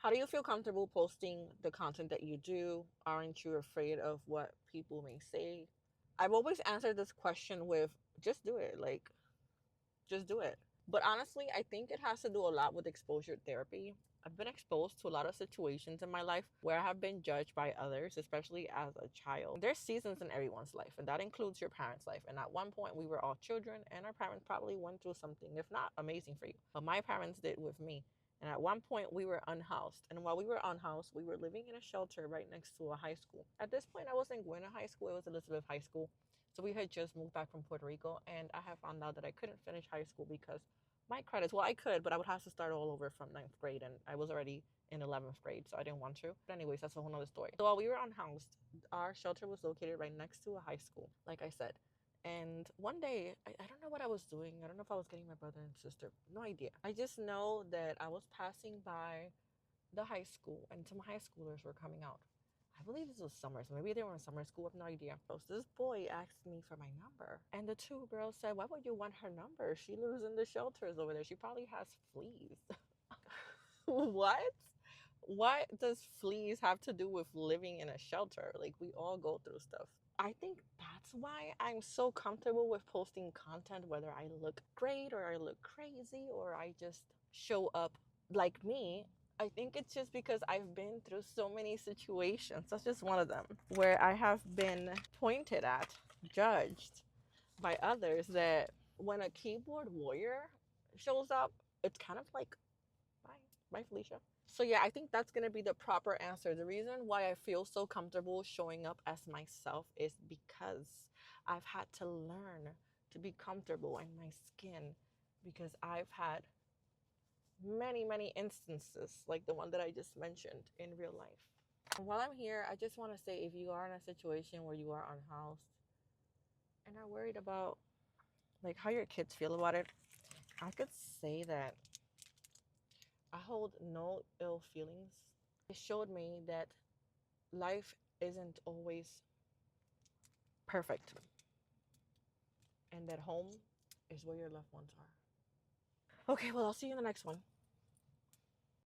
How do you feel comfortable posting the content that you do? Aren't you afraid of what people may say? I've always answered this question with just do it. Like, just do it. But honestly, I think it has to do a lot with exposure therapy. I've been exposed to a lot of situations in my life where I have been judged by others, especially as a child. There's seasons in everyone's life, and that includes your parents' life. And at one point, we were all children, and our parents probably went through something, if not amazing for you. But my parents did with me. And at one point, we were unhoused. And while we were unhoused, we were living in a shelter right next to a high school. At this point, I wasn't going to high school, it was Elizabeth High School. So we had just moved back from Puerto Rico, and I had found out that I couldn't finish high school because my credits, well, I could, but I would have to start all over from ninth grade, and I was already in 11th grade, so I didn't want to. But anyways, that's a whole nother story. So while we were unhoused, our shelter was located right next to a high school, like I said. And one day, I don't know what I was doing. I don't know if I was getting my brother and sister. No idea. I just know that I was passing by the high school, and some high schoolers were coming out. I believe this was summer, so maybe they were in summer school. I have no idea. So this boy asked me for my number, and the two girls said, "Why would you want her number? She lives in the shelters over there. She probably has fleas." What? What does fleas have to do with living in a shelter? Like, we all go through stuff. I think that's why I'm so comfortable with posting content, whether I look great or I look crazy or I just show up like me. I think it's just because I've been through so many situations. That's just one of them where I have been pointed at, judged by others, that when a keyboard warrior shows up, it's kind of like, bye, bye, Felicia. So yeah, I think that's gonna be the proper answer. The reason why I feel so comfortable showing up as myself is because I've had to learn to be comfortable in my skin, because I've had many, many instances like the one that I just mentioned in real life. And while I'm here, I just want to say, if you are in a situation where you are unhoused and are worried about like how your kids feel about it, I could say that I hold no ill feelings. It showed me that life isn't always perfect, and that home is where your loved ones are. Okay, well, I'll see you in the next one.